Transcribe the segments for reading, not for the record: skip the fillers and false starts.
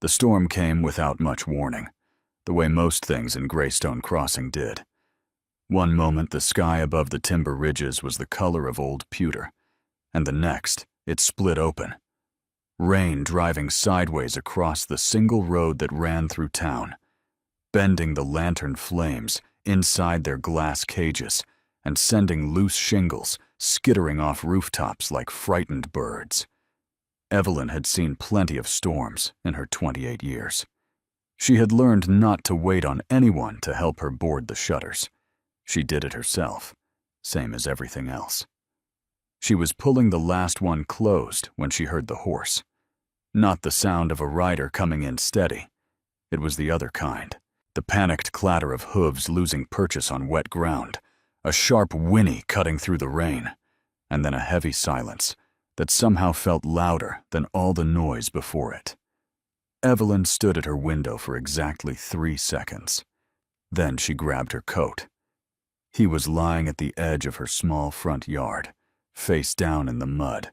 The storm came without much warning, the way most things in Greystone Crossing did. One moment the sky above the timber ridges was the color of old pewter, and the next it split open. Rain driving sideways across the single road that ran through town, bending the lantern flames inside their glass cages and sending loose shingles skittering off rooftops like frightened birds. Evelyn had seen plenty of storms in her 28 years. She had learned not to wait on anyone to help her board the shutters. She did it herself, same as everything else. She was pulling the last one closed when she heard the horse. Not the sound of a rider coming in steady. It was the other kind. The panicked clatter of hooves losing purchase on wet ground, a sharp whinny cutting through the rain, and then a heavy silence that somehow felt louder than all the noise before it. Evelyn stood at her window for exactly 3 seconds. Then she grabbed her coat. He was lying at the edge of her small front yard, face down in the mud,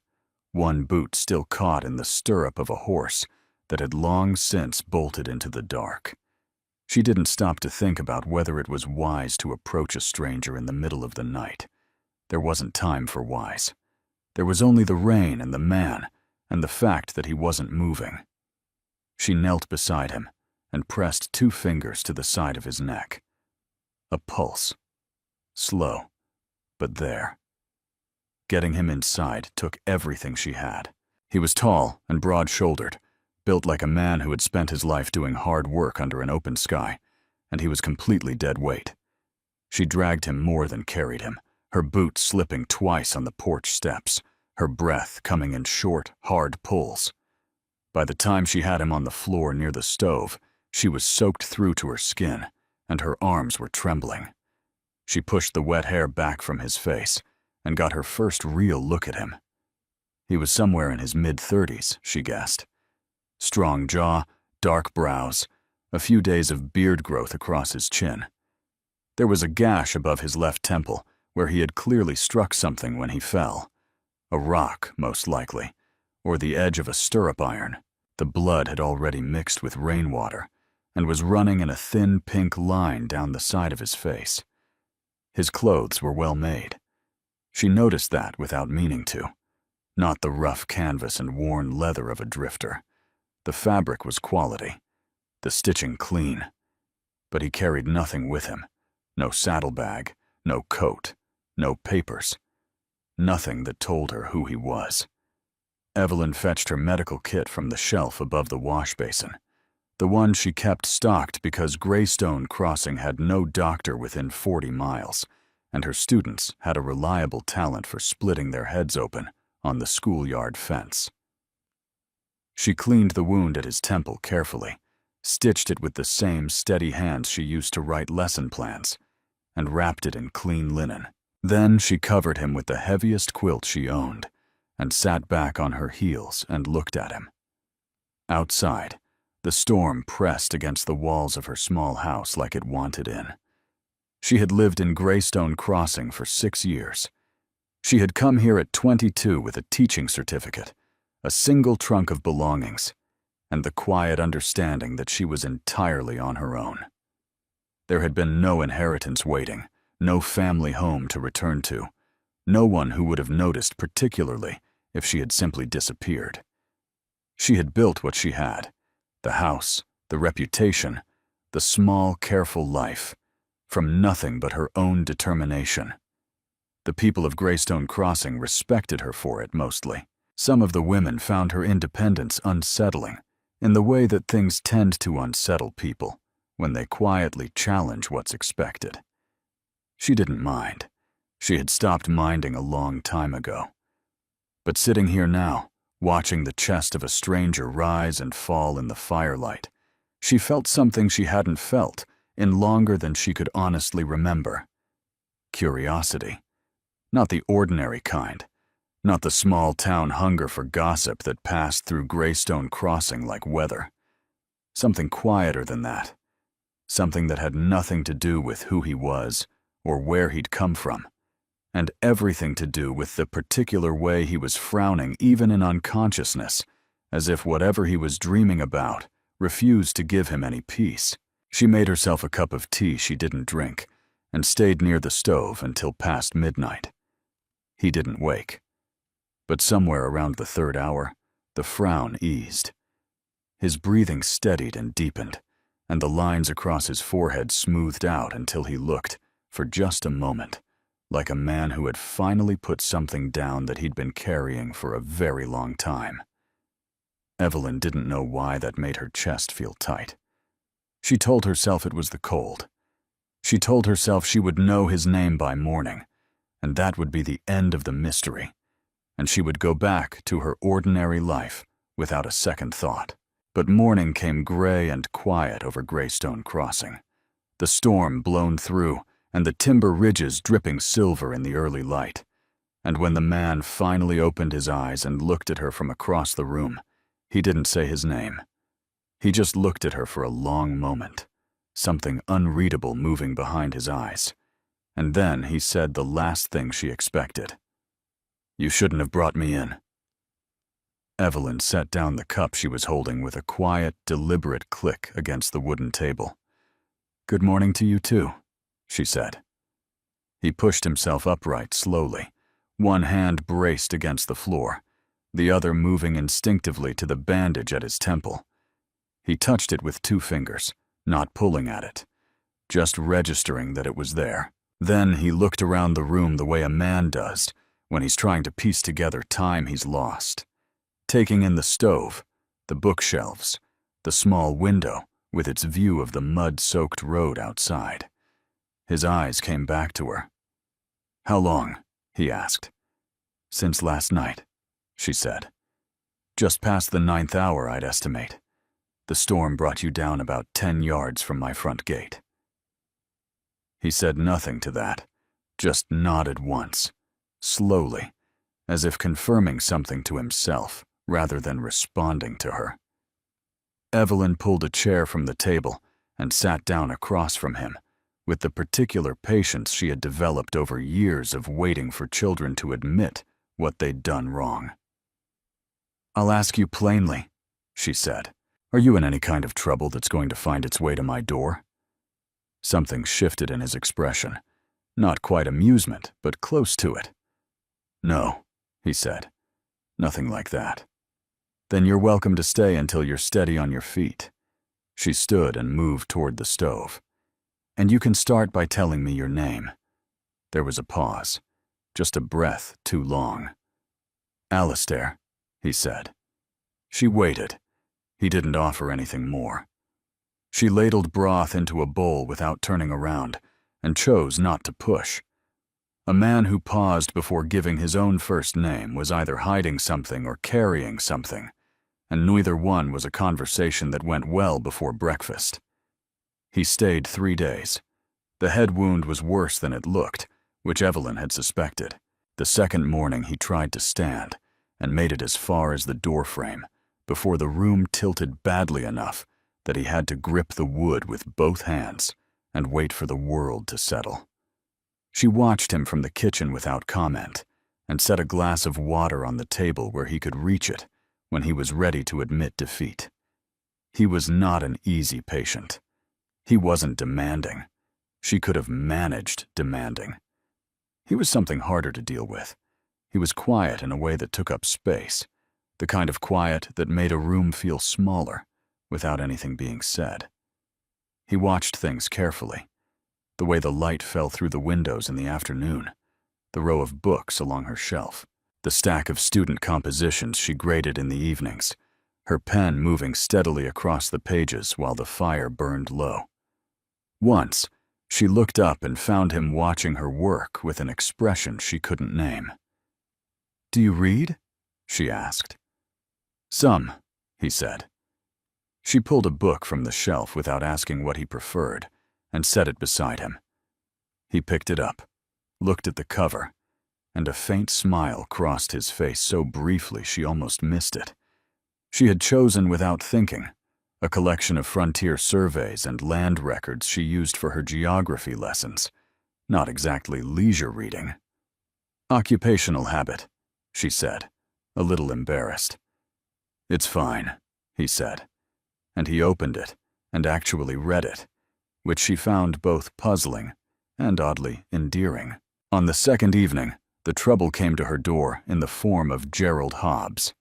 one boot still caught in the stirrup of a horse that had long since bolted into the dark. She didn't stop to think about whether it was wise to approach a stranger in the middle of the night. There wasn't time for wise. There was only the rain and the man, and the fact that he wasn't moving. She knelt beside him and pressed 2 fingers to the side of his neck. A pulse. Slow, but there. Getting him inside took everything she had. He was tall and broad-shouldered, built like a man who had spent his life doing hard work under an open sky, and he was completely dead weight. She dragged him more than carried him, her boot slipping twice on the porch steps, her breath coming in short, hard pulls. By the time she had him on the floor near the stove, she was soaked through to her skin, and her arms were trembling. She pushed the wet hair back from his face and got her first real look at him. He was somewhere in his mid-30s, she guessed. Strong jaw, dark brows, a few days of beard growth across his chin. There was a gash above his left temple where he had clearly struck something when he fell. A rock, most likely, or the edge of a stirrup iron. The blood had already mixed with rainwater and was running in a thin pink line down the side of his face. His clothes were well made. She noticed that without meaning to. Not the rough canvas and worn leather of a drifter. The fabric was quality, the stitching clean. But he carried nothing with him. No saddlebag, no coat, no papers. Nothing that told her who he was. Evelyn fetched her medical kit from the shelf above the wash basin, the one she kept stocked because Greystone Crossing had no doctor within 40 miles, and her students had a reliable talent for splitting their heads open on the schoolyard fence. She cleaned the wound at his temple carefully, stitched it with the same steady hands she used to write lesson plans, and wrapped it in clean linen. Then she covered him with the heaviest quilt she owned, and sat back on her heels and looked at him. Outside, the storm pressed against the walls of her small house like it wanted in. She had lived in Greystone Crossing for 6 years. She had come here at 22 with a teaching certificate, a single trunk of belongings, and the quiet understanding that she was entirely on her own. There had been no inheritance waiting, no family home to return to, no one who would have noticed particularly if she had simply disappeared. She had built what she had, the house, the reputation, the small, careful life, from nothing but her own determination. The people of Greystone Crossing respected her for it mostly. Some of the women found her independence unsettling, in the way that things tend to unsettle people when they quietly challenge what's expected. She didn't mind. She had stopped minding a long time ago. But sitting here now, watching the chest of a stranger rise and fall in the firelight, she felt something she hadn't felt in longer than she could honestly remember. Curiosity. Not the ordinary kind. Not the small-town hunger for gossip that passed through Greystone Crossing like weather. Something quieter than that. Something that had nothing to do with who he was or where he'd come from, and everything to do with the particular way he was frowning even in unconsciousness, as if whatever he was dreaming about refused to give him any peace. She made herself a cup of tea she didn't drink and stayed near the stove until past midnight. He didn't wake. But somewhere around the third hour, the frown eased. His breathing steadied and deepened, and the lines across his forehead smoothed out until he looked, for just a moment, like a man who had finally put something down that he'd been carrying for a very long time. Evelyn didn't know why that made her chest feel tight. She told herself it was the cold. She told herself she would know his name by morning, and that would be the end of the mystery, and she would go back to her ordinary life without a second thought. But morning came gray and quiet over Greystone Crossing, the storm blown through and the timber ridges dripping silver in the early light. And when the man finally opened his eyes and looked at her from across the room, he didn't say his name. He just looked at her for a long moment, something unreadable moving behind his eyes. And then he said the last thing she expected. "You shouldn't have brought me in." Evelyn set down the cup she was holding with a quiet, deliberate click against the wooden table. "Good morning to you too," she said. He pushed himself upright slowly, one hand braced against the floor, the other moving instinctively to the bandage at his temple. He touched it with 2 fingers, not pulling at it, just registering that it was there. Then he looked around the room the way a man does when he's trying to piece together time he's lost, taking in the stove, the bookshelves, the small window with its view of the mud-soaked road outside. His eyes came back to her. "How long?" he asked. "Since last night," she said. "Just past the 9th hour, I'd estimate. The storm brought you down about 10 yards from my front gate." He said nothing to that, just nodded once, slowly, as if confirming something to himself rather than responding to her. Evelyn pulled a chair from the table and sat down across from him, with the particular patience she had developed over years of waiting for children to admit what they'd done wrong. "I'll ask you plainly," she said. "Are you in any kind of trouble that's going to find its way to my door?" Something shifted in his expression. Not quite amusement, but close to it. "No," he said. "Nothing like that." "Then you're welcome to stay until you're steady on your feet." She stood and moved toward the stove. "And you can start by telling me your name." There was a pause, just a breath too long. "Alistair," he said. She waited. He didn't offer anything more. She ladled broth into a bowl without turning around, and chose not to push. A man who paused before giving his own first name was either hiding something or carrying something, and neither one was a conversation that went well before breakfast. He stayed 3 days. The head wound was worse than it looked, which Evelyn had suspected. The second morning he tried to stand, and made it as far as the doorframe, before the room tilted badly enough that he had to grip the wood with both hands and wait for the world to settle. She watched him from the kitchen without comment, and set a glass of water on the table where he could reach it when he was ready to admit defeat. He was not an easy patient. He wasn't demanding. She could have managed demanding. He was something harder to deal with. He was quiet in a way that took up space, the kind of quiet that made a room feel smaller without anything being said. He watched things carefully, the way the light fell through the windows in the afternoon, the row of books along her shelf, the stack of student compositions she graded in the evenings, her pen moving steadily across the pages while the fire burned low. Once, she looked up and found him watching her work with an expression she couldn't name. "Do you read?" she asked. "Some," he said. She pulled a book from the shelf without asking what he preferred, and set it beside him. He picked it up, looked at the cover, and a faint smile crossed his face so briefly she almost missed it. She had chosen without thinking, a collection of frontier surveys and land records she used for her geography lessons, not exactly leisure reading. "Occupational habit," she said, a little embarrassed. "It's fine," he said. and he opened it and actually read it, which she found both puzzling and oddly endearing. On the second evening, the trouble came to her door in the form of Gerald Hobbs.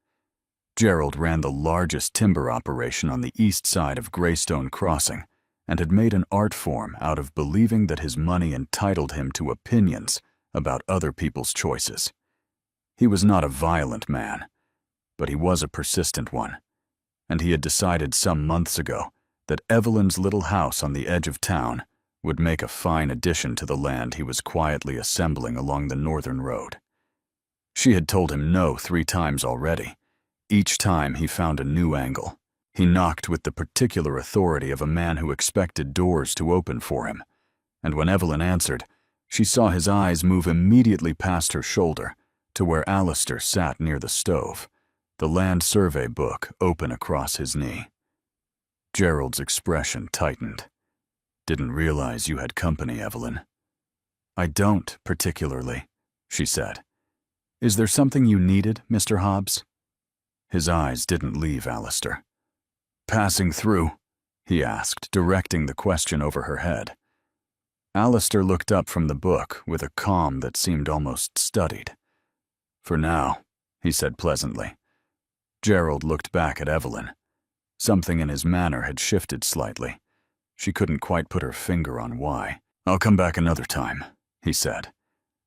Gerald ran the largest timber operation on the east side of Greystone Crossing and had made an art form out of believing that his money entitled him to opinions about other people's choices. He was not a violent man, but he was a persistent one, and he had decided some months ago that Evelyn's little house on the edge of town would make a fine addition to the land he was quietly assembling along the northern road. She had told him no 3 times already. Each time he found a new angle. He knocked with the particular authority of a man who expected doors to open for him, and when Evelyn answered, she saw his eyes move immediately past her shoulder to where Alistair sat near the stove, the land survey book open across his knee. Gerald's expression tightened. "Didn't realize you had company, Evelyn." "I don't, particularly," she said. "Is there something you needed, Mr. Hobbs?" His eyes didn't leave Alistair. "Passing through?" he asked, directing the question over her head. Alistair looked up from the book with a calm that seemed almost studied. "For now," he said pleasantly. Gerald looked back at Evelyn. Something in his manner had shifted slightly. She couldn't quite put her finger on why. "I'll come back another time," he said,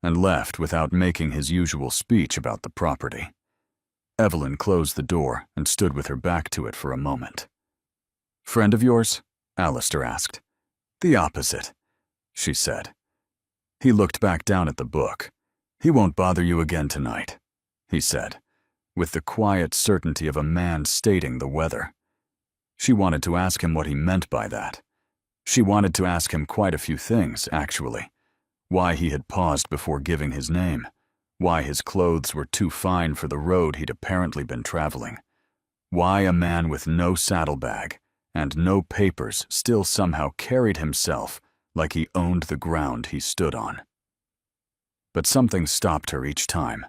and left without making his usual speech about the property. Evelyn closed the door and stood with her back to it for a moment. "Friend of yours?" Alistair asked. "The opposite," she said. He looked back down at the book. "He won't bother you again tonight," he said, with the quiet certainty of a man stating the weather. She wanted to ask him what he meant by that. She wanted to ask him quite a few things, actually. Why he had paused before giving his name. Why his clothes were too fine for the road he'd apparently been traveling. Why a man with no saddlebag and no papers still somehow carried himself like he owned the ground he stood on. But something stopped her each time.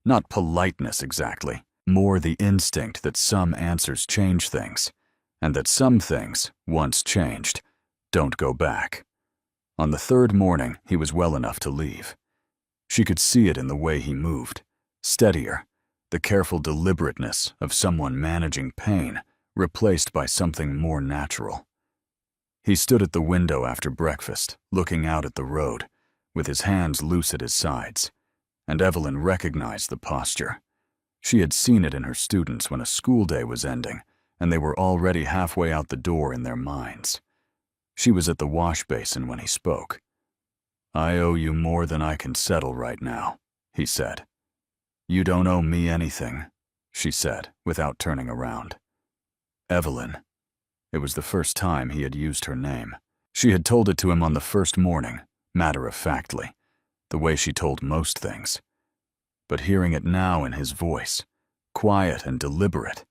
Not politeness exactly, more the instinct that some answers change things, and that some things, once changed, don't go back. On the 3rd morning, he was well enough to leave. She could see it in the way he moved, steadier, the careful deliberateness of someone managing pain, replaced by something more natural. He stood at the window after breakfast, looking out at the road, with his hands loose at his sides, and Evelyn recognized the posture. She had seen it in her students when a school day was ending, and they were already halfway out the door in their minds. She was at the wash basin when he spoke. "I owe you more than I can settle right now," he said. "You don't owe me anything," she said, without turning around. "Evelyn." It was the first time he had used her name. She had told it to him on the first morning, matter-of-factly, the way she told most things. But hearing it now in his voice, quiet and deliberate,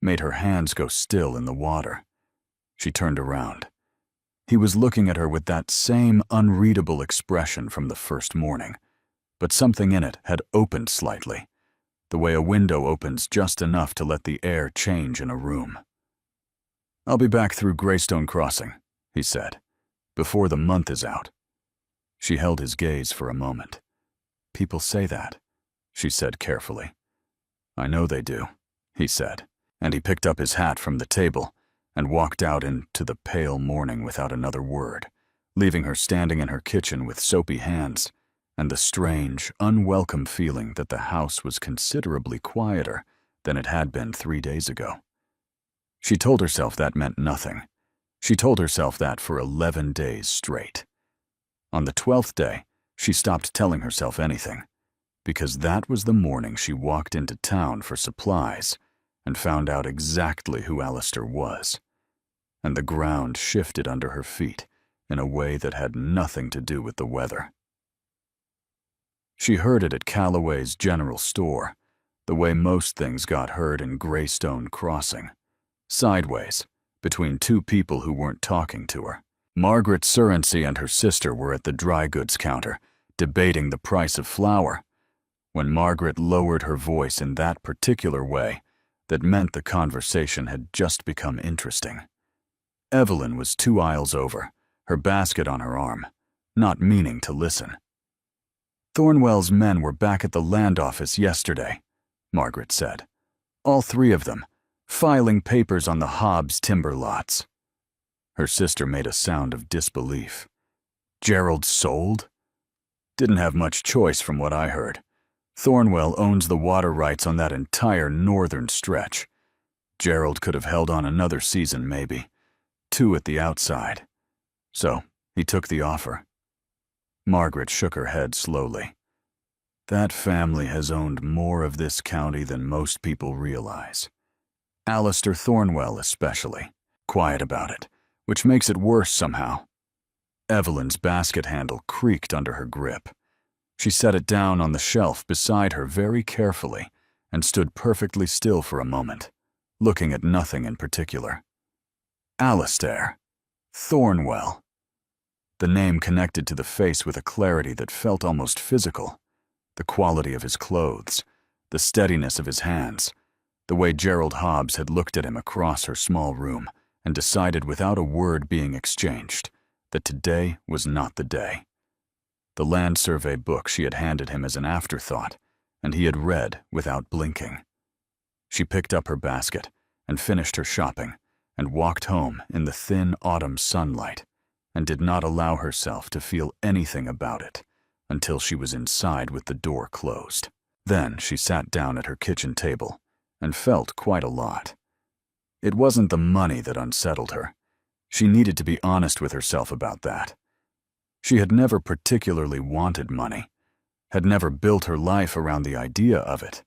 made her hands go still in the water. She turned around. He was looking at her with that same unreadable expression from the first morning, but something in it had opened slightly, the way a window opens just enough to let the air change in a room. "I'll be back through Greystone Crossing," he said, "before the month is out." She held his gaze for a moment. "People say that," she said carefully. "I know they do," he said, and he picked up his hat from the table and walked out into the pale morning without another word, leaving her standing in her kitchen with soapy hands and the strange, unwelcome feeling that the house was considerably quieter than it had been 3 days ago. She told herself that meant nothing. She told herself that for 11 days straight. On the 12th day, she stopped telling herself anything, because that was the morning she walked into town for supplies and found out exactly who Alistair was, and the ground shifted under her feet in a way that had nothing to do with the weather. She heard it at Calloway's general store, the way most things got heard in Greystone Crossing, sideways, between 2 people who weren't talking to her. Margaret Surrency and her sister were at the dry goods counter, debating the price of flour. When Margaret lowered her voice in that particular way, that meant the conversation had just become interesting. Evelyn was 2 aisles over, her basket on her arm, not meaning to listen. "Thornwell's men were back at the land office yesterday," Margaret said. "All 3 of them, filing papers on the Hobbs timber lots." Her sister made a sound of disbelief. "Gerald sold?" "Didn't have much choice from what I heard. Thornwell owns the water rights on that entire northern stretch. Gerald could have held on another season maybe, 2 at the outside. So he took the offer." Margaret shook her head slowly. "That family has owned more of this county than most people realize. Alistair Thornwell especially. Quiet about it, which makes it worse somehow." Evelyn's basket handle creaked under her grip. She set it down on the shelf beside her very carefully and stood perfectly still for a moment, looking at nothing in particular. Alistair Thornwell. The name connected to the face with a clarity that felt almost physical. The quality of his clothes, the steadiness of his hands, the way Gerald Hobbs had looked at him across her small room and decided without a word being exchanged that today was not the day. The land survey book she had handed him as an afterthought, and he had read without blinking. She picked up her basket and finished her shopping and walked home in the thin autumn sunlight and did not allow herself to feel anything about it until she was inside with the door closed. Then she sat down at her kitchen table and felt quite a lot. It wasn't the money that unsettled her. She needed to be honest with herself about that. She had never particularly wanted money, had never built her life around the idea of it,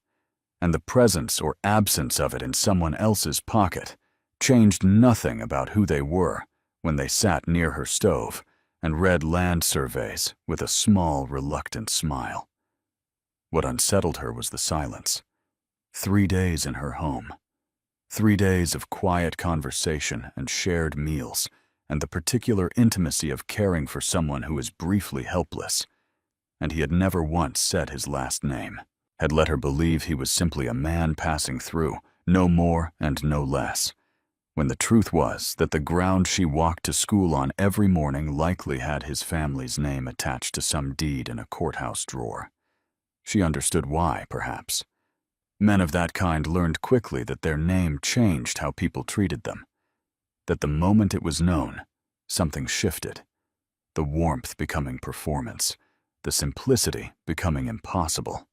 and the presence or absence of it in someone else's pocket changed nothing about who they were when they sat near her stove and read land surveys with a small, reluctant smile. What unsettled her was the silence. 3 days in her home. 3 days of quiet conversation and shared meals, and the particular intimacy of caring for someone who is briefly helpless. And he had never once said his last name, had let her believe he was simply a man passing through, no more and no less, when the truth was that the ground she walked to school on every morning likely had his family's name attached to some deed in a courthouse drawer. She understood why, perhaps. Men of that kind learned quickly that their name changed how people treated them, that the moment it was known, something shifted, the warmth becoming performance, the simplicity becoming impossible.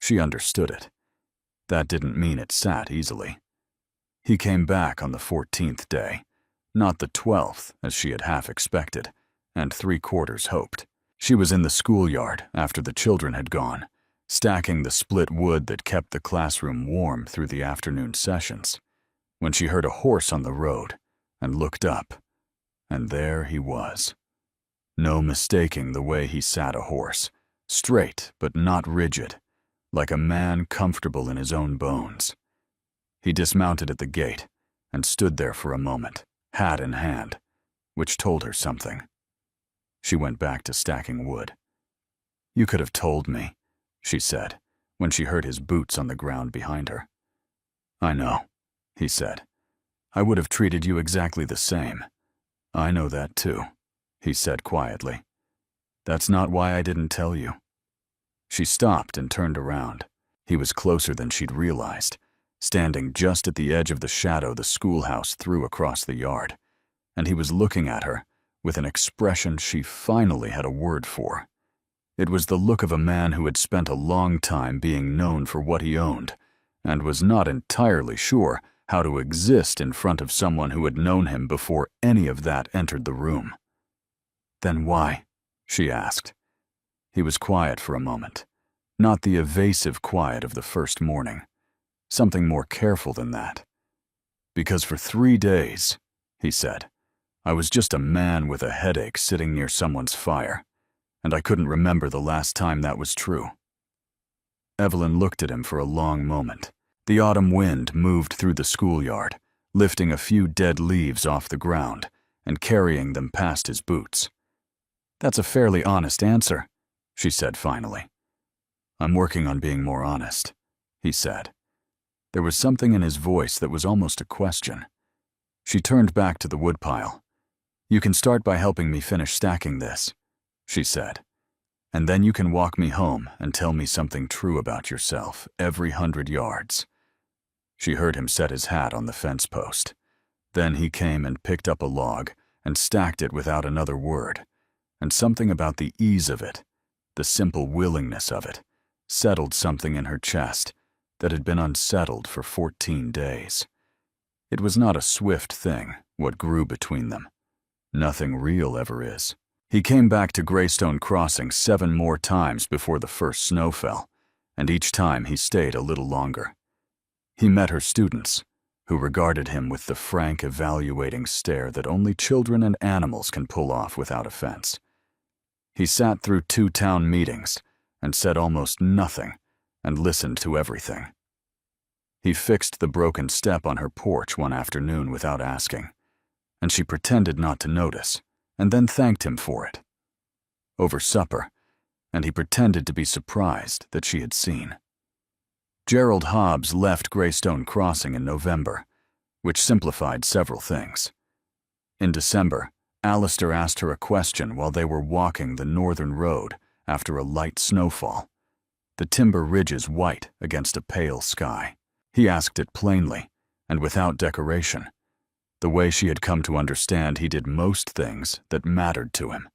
She understood it. That didn't mean it sat easily. He came back on the 14th day, not the 12th as she had half expected, and 3/4 hoped. She was in the schoolyard after the children had gone, stacking the split wood that kept the classroom warm through the afternoon sessions, when she heard a horse on the road and looked up, and there he was. No mistaking the way he sat a horse, straight but not rigid, like a man comfortable in his own bones. He dismounted at the gate and stood there for a moment, hat in hand, which told her something. She went back to stacking wood. "You could have told me," she said, when she heard his boots on the ground behind her. "I know," he said. "I would have treated you exactly the same. I know that too," he said quietly. "That's not why I didn't tell you." She stopped and turned around. He was closer than she'd realized, standing just at the edge of the shadow the schoolhouse threw across the yard, and he was looking at her with an expression she finally had a word for. It was the look of a man who had spent a long time being known for what he owned, and was not entirely sure how to exist in front of someone who had known him before any of that entered the room. "Then why?" she asked. He was quiet for a moment, not the evasive quiet of the first morning, something more careful than that. "Because for 3 days," he said, "I was just a man with a headache sitting near someone's fire, and I couldn't remember the last time that was true." Evelyn looked at him for a long moment. The autumn wind moved through the schoolyard, lifting a few dead leaves off the ground and carrying them past his boots. "That's a fairly honest answer," she said finally. "I'm working on being more honest," he said. There was something in his voice that was almost a question. She turned back to the woodpile. "You can start by helping me finish stacking this," she said. "And then you can walk me home and tell me something true about yourself every 100 yards. She heard him set his hat on the fence post. Then he came and picked up a log and stacked it without another word, and something about the ease of it, the simple willingness of it, settled something in her chest that had been unsettled for 14 days. It was not a swift thing, what grew between them. Nothing real ever is. He came back to Greystone Crossing 7 more times before the first snow fell, and each time he stayed a little longer. He met her students, who regarded him with the frank, evaluating stare that only children and animals can pull off without offense. He sat through 2 town meetings and said almost nothing and listened to everything. He fixed the broken step on her porch one afternoon without asking, and she pretended not to notice, and then thanked him for it. Over supper, and he pretended to be surprised that she had seen. Gerald Hobbs left Greystone Crossing in November, which simplified several things. In December, Alistair asked her a question while they were walking the northern road after a light snowfall, the timber ridges white against a pale sky. He asked it plainly and without decoration, the way she had come to understand he did most things that mattered to him.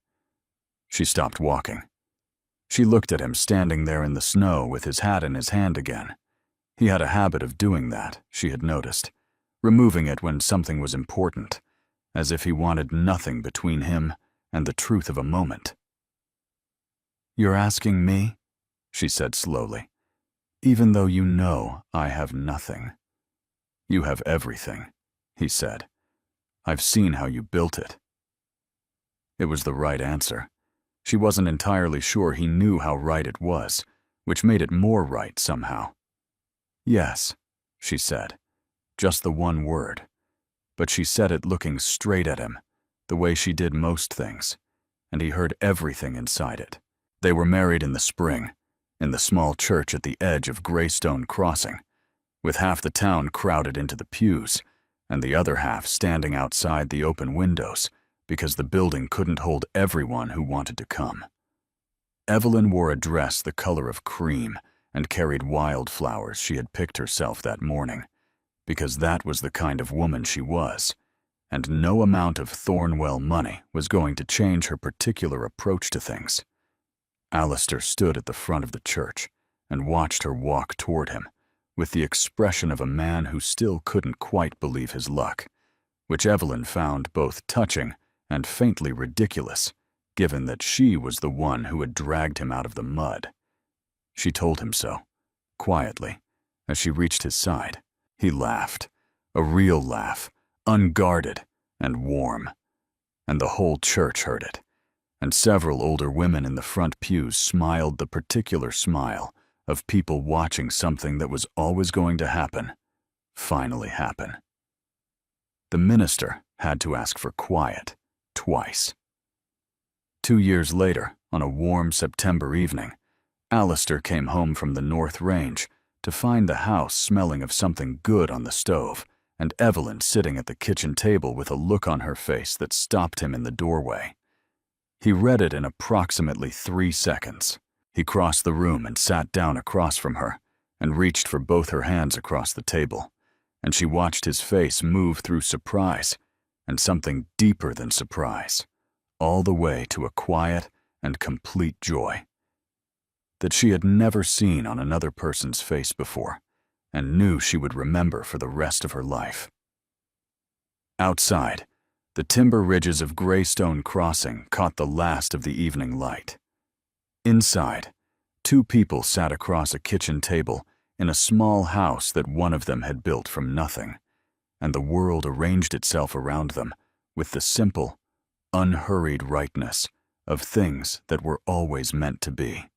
She stopped walking. She looked at him standing there in the snow with his hat in his hand again. He had a habit of doing that, she had noticed, removing it when something was important, as if he wanted nothing between him and the truth of a moment. "You're asking me?" she said slowly. "Even though you know I have nothing." "You have everything," he said. "I've seen how you built it." It was the right answer. She wasn't entirely sure he knew how right it was, which made it more right somehow. "Yes," she said, just the one word. But she said it looking straight at him, the way she did most things, and he heard everything inside it. They were married in the spring, in the small church at the edge of Greystone Crossing, with half the town crowded into the pews, and the other half standing outside the open windows because the building couldn't hold everyone who wanted to come. Evelyn wore a dress the color of cream and carried wildflowers she had picked herself that morning, because that was the kind of woman she was, and no amount of Thornwell money was going to change her particular approach to things. Alistair stood at the front of the church and watched her walk toward him with the expression of a man who still couldn't quite believe his luck, which Evelyn found both touching and faintly ridiculous, given that she was the one who had dragged him out of the mud. She told him so, quietly, as she reached his side. He laughed, a real laugh, unguarded and warm, and the whole church heard it, and several older women in the front pews smiled the particular smile of people watching something that was always going to happen, finally happen. The minister had to ask for quiet, twice. 2 years later, on a warm September evening, Alistair came home from the North Range to find the house smelling of something good on the stove, and Evelyn sitting at the kitchen table with a look on her face that stopped him in the doorway. He read it in approximately 3 seconds. He crossed the room and sat down across from her, and reached for both her hands across the table, and she watched his face move through surprise, and something deeper than surprise, all the way to a quiet and complete joy that she had never seen on another person's face before, and knew she would remember for the rest of her life. Outside, the timber ridges of Greystone Crossing caught the last of the evening light. Inside, 2 people sat across a kitchen table in a small house that one of them had built from nothing, and the world arranged itself around them with the simple, unhurried rightness of things that were always meant to be.